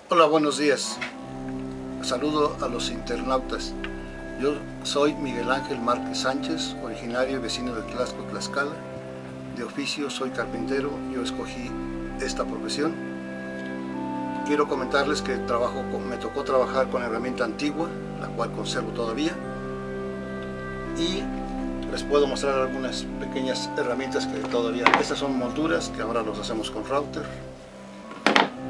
Hola, buenos días. Saludo a los internautas. Yo soy Miguel Ángel Márquez Sánchez, originario y vecino de Tlaxco, Tlaxcala. De oficio soy carpintero, yo escogí esta profesión. Quiero comentarles que me tocó trabajar con herramienta antigua, la cual conservo todavía. Y les puedo mostrar algunas pequeñas herramientas que todavía... Estas son molduras que ahora los hacemos con router.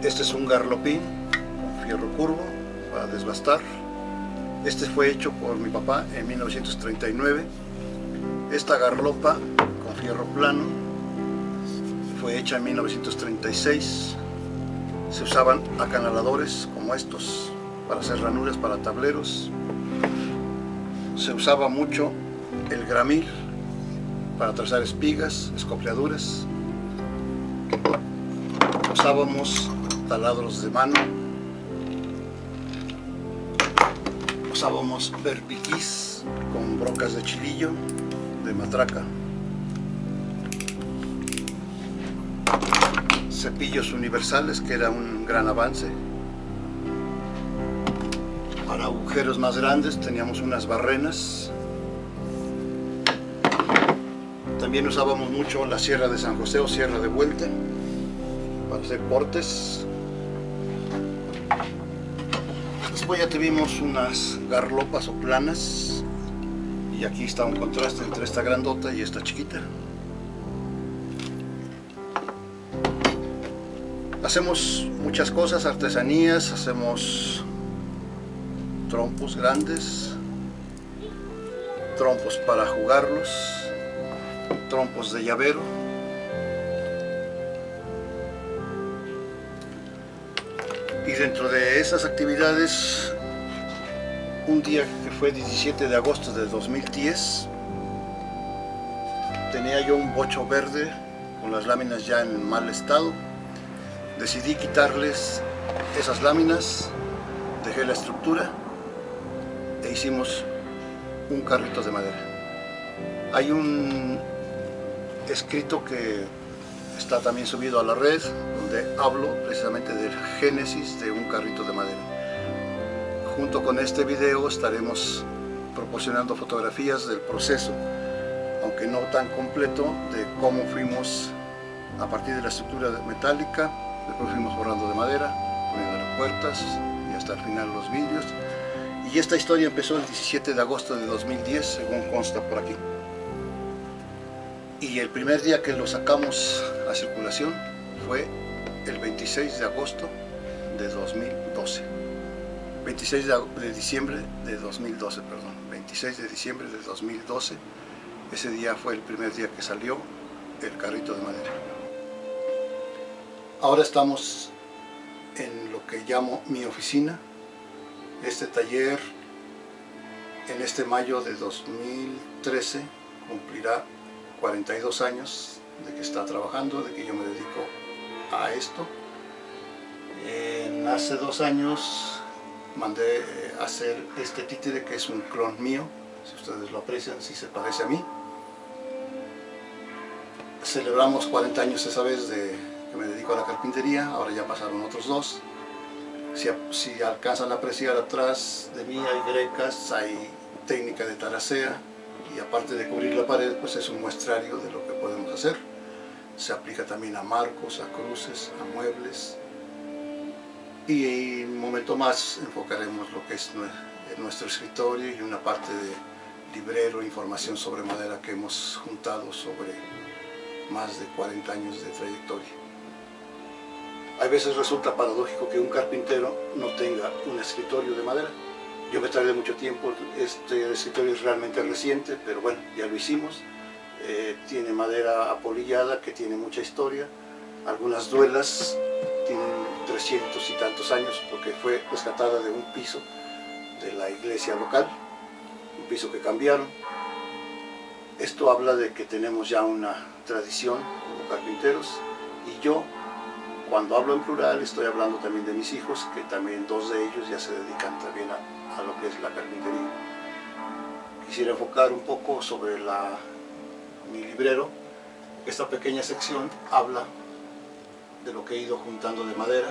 Este es un garlopín con fierro curvo para desbastar. Este fue hecho por mi papá en 1939. Esta garlopa con fierro plano fue hecha en 1936. Se usaban acanaladores como estos para hacer ranuras para tableros. Se usaba mucho el gramil para trazar espigas, escopleaduras. Usábamos taladros de mano. Usábamos berbiquís con brocas de chilillo, de matraca. Cepillos universales, que era un gran avance. Para agujeros más grandes teníamos unas barrenas. También usábamos mucho la sierra de San José o sierra de vuelta para hacer portes. Después ya tuvimos unas garlopas o planas, y aquí está un contraste entre esta grandota y esta chiquita. Hacemos muchas cosas, artesanías, hacemos trompos grandes, trompos para jugarlos, trompos de llavero. Y dentro de esas actividades, un día que fue 17 de agosto de 2010, tenía yo un bocho verde con las láminas ya en mal estado. Decidí quitarles esas láminas, dejé la estructura e hicimos un carrito de madera. Hay un escrito que está también subido a la red, donde hablo precisamente del génesis de un carrito de madera. Junto con este video estaremos proporcionando fotografías del proceso, aunque no tan completo, de cómo fuimos a partir de la estructura metálica. Después fuimos borrando de madera, poniendo las puertas y hasta el final los vidrios. Y esta historia empezó el 17 de agosto de 2010, según consta por aquí. Y el primer día que lo sacamos a circulación fue el 26 de agosto de 2012. 26 de diciembre de 2012, perdón. 26 de diciembre de 2012. Ese día fue el primer día que salió el carrito de madera. Ahora estamos en lo que llamo mi oficina. Este taller en este mayo de 2013 cumplirá 42 años de que está trabajando, de que yo me dedico a esto. Hace 2 años mandé hacer este títere, que es un clon mío. Si ustedes lo aprecian, sí se parece a mí. Celebramos 40 años esa vez de que me dedico a la carpintería. Ahora ya pasaron otros 2. Si alcanzan a apreciar, atrás de mí hay grecas, hay técnica de taracea, y aparte de cubrir la pared, pues es un muestrario de lo que podemos hacer. Se aplica también a marcos, a cruces, a muebles. Y en un momento más enfocaremos lo que es nuestro escritorio y una parte de librero, información sobre madera que hemos juntado sobre más de 40 años de trayectoria. A veces resulta paradójico que un carpintero no tenga un escritorio de madera. Yo me tardé mucho tiempo, este escritorio es realmente reciente, pero bueno, ya lo hicimos. Tiene madera apolillada que tiene mucha historia. Algunas duelas tienen 300 y tantos años porque fue rescatada de un piso de la iglesia local, un piso que cambiaron. Esto habla de que tenemos ya una tradición como carpinteros, y yo, cuando hablo en plural, estoy hablando también de mis hijos, que también 2 de ellos ya se dedican también a lo que es la carpintería. Quisiera enfocar un poco sobre mi librero. Esta pequeña sección habla de lo que he ido juntando de madera.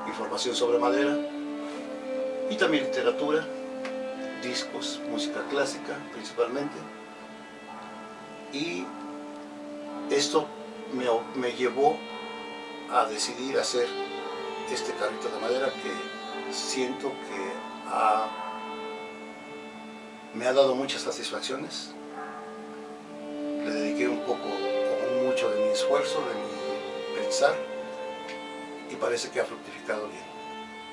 información sobre madera y también literatura, discos, música clásica principalmente. Y esto me llevó a decidir hacer este carrito de madera que siento que me ha dado muchas satisfacciones. Le dediqué un poco o mucho de mi esfuerzo, de mi pensar, y parece que ha fructificado bien.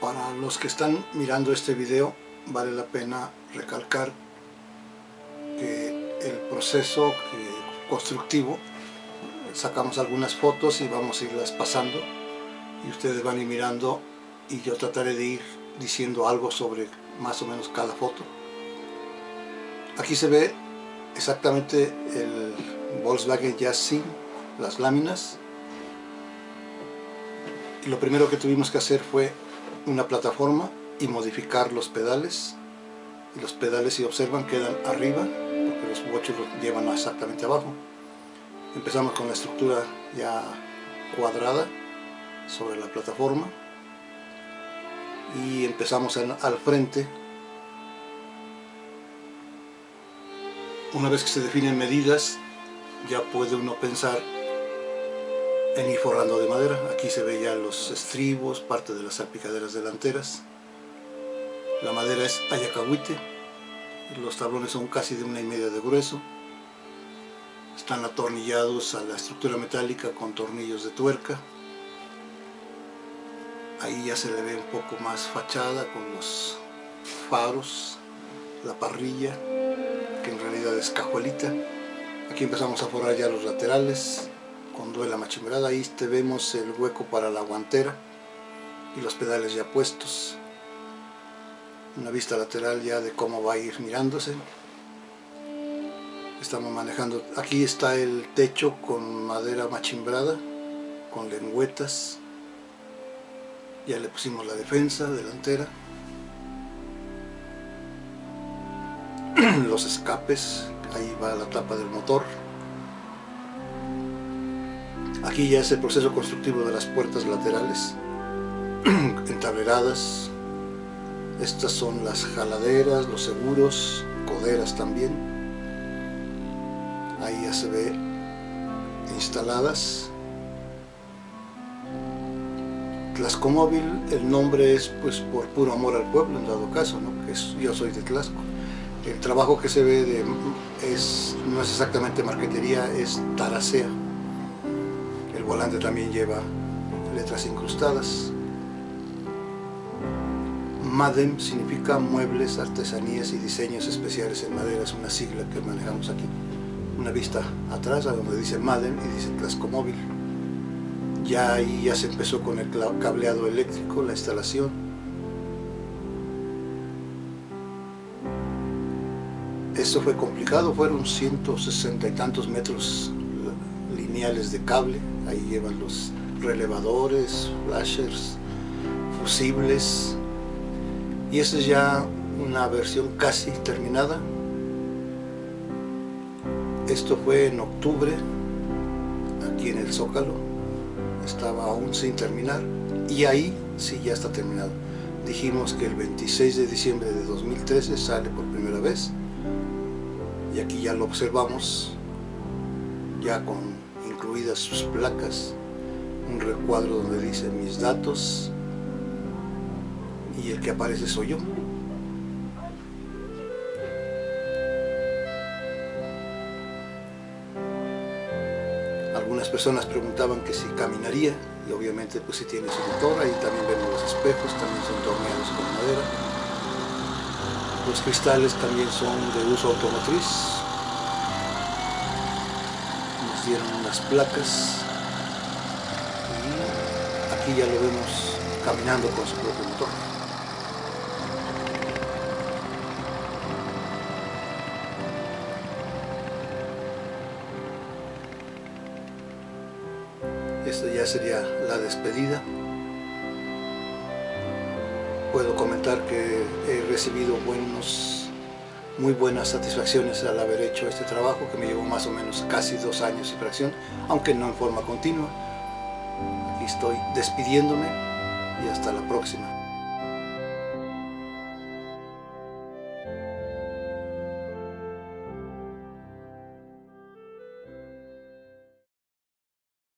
Para los que están mirando este video, vale la pena recalcar que el proceso constructivo, sacamos algunas fotos y vamos a irlas pasando y ustedes van a ir mirando y yo trataré de ir diciendo algo sobre más o menos cada foto. Aquí se ve exactamente el Volkswagen Jazz, las láminas, y lo primero que tuvimos que hacer fue una plataforma y modificar los pedales. Y los pedales, si observan, quedan arriba porque los bochos los llevan exactamente abajo. Empezamos con la estructura ya cuadrada sobre la plataforma y empezamos al frente. Una vez que se definen medidas, ya puede uno pensar en ir forrando de madera. Aquí se ve ya los estribos, parte de las salpicaderas delanteras. La madera es ayacahuite, los tablones son casi de 1,5 de grueso. Están atornillados a la estructura metálica con tornillos de tuerca. Ahí ya se le ve un poco más fachada con los faros, la parrilla, que en realidad es cajuelita. Aquí empezamos a forrar ya los laterales con duela machimbrada. Ahí vemos el hueco para la guantera y los pedales ya puestos. Una vista lateral ya de cómo va a ir mirándose. Estamos manejando, aquí está el techo con madera machimbrada, con lengüetas. Ya le pusimos la defensa delantera. Los escapes, ahí va la tapa del motor. Aquí ya es el proceso constructivo de las puertas laterales, entableradas. Estas son las jaladeras, los seguros, coderas también. Ahí ya se ve instaladas. Tlaxcomóvil, el nombre es pues por puro amor al pueblo, en dado caso, ¿no? Yo soy de Tlaxco. El trabajo que se ve no es exactamente marquetería, es taracea. El volante también lleva letras incrustadas. MADEM significa Muebles, Artesanías y Diseños Especiales en Madera, es una sigla que manejamos aquí. Una vista atrás a donde dice MADEM y dice Tlaxcomóvil. Ya ahí ya se empezó con el cableado eléctrico, la instalación. Esto fue complicado, fueron 160 y tantos metros lineales de cable. Ahí llevan los relevadores, flashers, fusibles. Y esta es ya una versión casi terminada. Esto fue en octubre, aquí en el Zócalo. Estaba aún sin terminar. Y ahí sí ya está terminado. Dijimos que el 26 de diciembre de 2013 sale por primera vez. Y aquí ya lo observamos, ya con incluidas sus placas, un recuadro donde dice mis datos. Y el que aparece soy yo. Algunas personas preguntaban que si caminaría, y obviamente pues si tiene su motor. Ahí también vemos los espejos, también son torneados con madera. Los cristales también son de uso automotriz. Nos dieron unas placas y aquí ya lo vemos caminando con su propio motor. Esta ya sería la despedida. Puedo comentar que he recibido muy buenas satisfacciones al haber hecho este trabajo, que me llevó más o menos casi 2 años y fracción, aunque no en forma continua. Aquí estoy despidiéndome. y hasta la próxima.